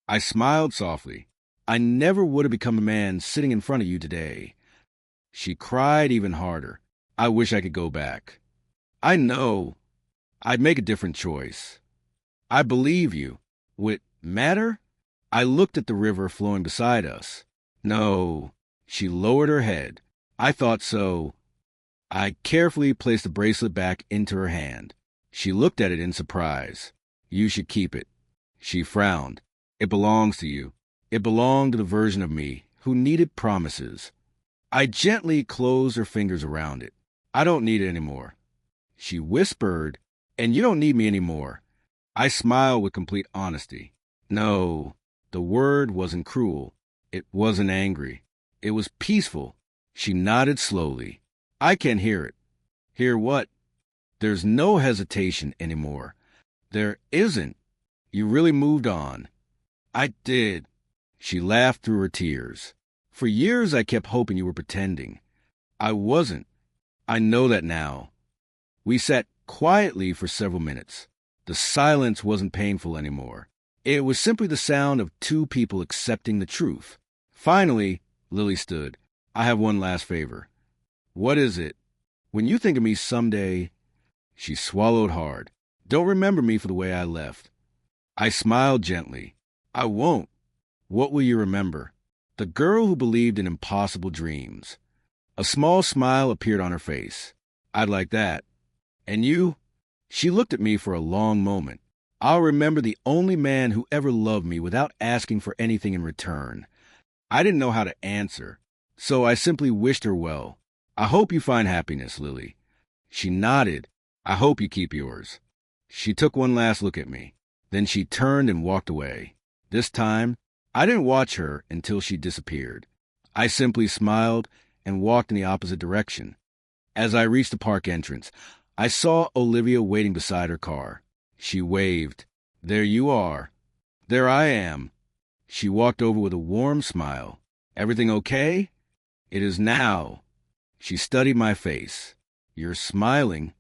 I smiled softly. I never would have become a man sitting in front of you today. She cried even harder. I wish I could go back. I know. I'd make a different choice. I believe you. Would it matter? I looked at the river flowing beside us. No. She lowered her head. I thought so. I carefully placed the bracelet back into her hand. She looked at it in surprise. You should keep it. She frowned. It belongs to you. It belonged to the version of me who needed promises. I gently closed her fingers around it. I don't need it anymore. She whispered, and you don't need me anymore. I smiled with complete honesty. No, the word wasn't cruel. It wasn't angry. It was peaceful. She nodded slowly. I can hear it. Hear what? There's no hesitation anymore. There isn't. You really moved on. I did. She laughed through her tears. For years I kept hoping you were pretending. I wasn't. I know that now. We sat quietly for several minutes. The silence wasn't painful anymore. It was simply the sound of two people accepting the truth. Finally, Lily stood. I have one last favor. What is it? When you think of me someday... She swallowed hard. Don't remember me for the way I left. I smiled gently. I won't. What will you remember? The girl who believed in impossible dreams. A small smile appeared on her face. I'd like that. And you? She looked at me for a long moment. I'll remember the only man who ever loved me without asking for anything in return. I didn't know how to answer, so I simply wished her well. I hope you find happiness, Lily. She nodded. I hope you keep yours. She took one last look at me. Then she turned and walked away. This time, I didn't watch her until she disappeared. I simply smiled and walked in the opposite direction. As I reached the park entrance, I saw Olivia waiting beside her car. She waved. There you are. There I am. She walked over with a warm smile. Everything okay? It is now. She studied my face. You're smiling.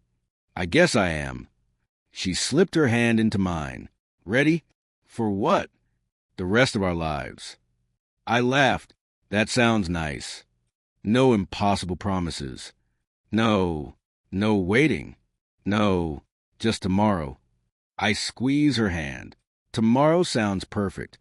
I guess I am. She slipped her hand into mine. Ready? For what? The rest of our lives. I laughed. That sounds nice. No impossible promises. No waiting. No, just tomorrow. I squeezed her hand. Tomorrow sounds perfect.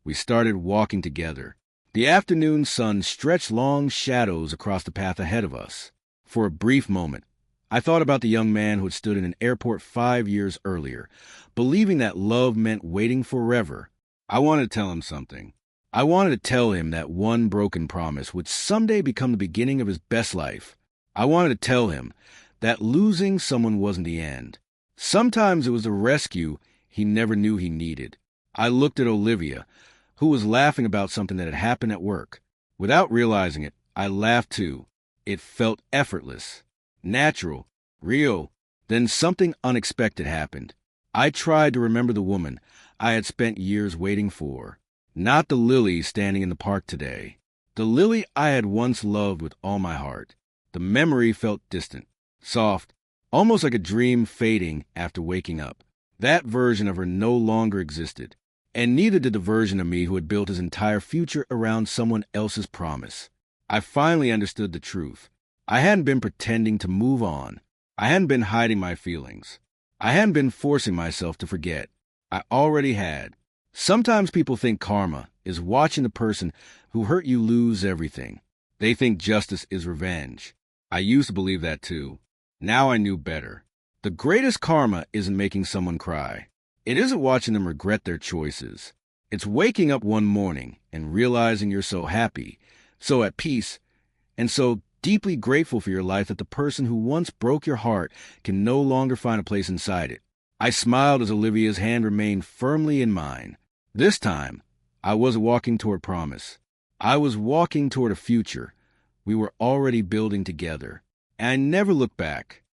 We started walking together. The afternoon sun stretched long shadows across the path ahead of us. For a brief moment, I thought about the young man who had stood in an airport 5 years earlier, believing that love meant waiting forever. I wanted to tell him something. I wanted to tell him that one broken promise would someday become the beginning of his best life. I wanted to tell him that losing someone wasn't the end. Sometimes it was a rescue he never knew he needed. I looked at Olivia, who was laughing about something that had happened at work. Without realizing it, I laughed too. It felt effortless, natural, real. Then something unexpected happened. I tried to remember the woman I had spent years waiting for. Not the Lily standing in the park today. The Lily I had once loved with all my heart. The memory felt distant, soft, almost like a dream fading after waking up. That version of her no longer existed, and neither did the version of me who had built his entire future around someone else's promise. I finally understood the truth. I hadn't been pretending to move on. I hadn't been hiding my feelings. I hadn't been forcing myself to forget. I already had. Sometimes people think karma is watching the person who hurt you lose everything. They think justice is revenge. I used to believe that too. Now I knew better. The greatest karma isn't making someone cry. It isn't watching them regret their choices. It's waking up one morning and realizing you're so happy, so at peace, and so deeply grateful for your life that the person who once broke your heart can no longer find a place inside it. I smiled as Olivia's hand remained firmly in mine. This time, I wasn't walking toward promise. I was walking toward a future we were already building together. And I never looked back.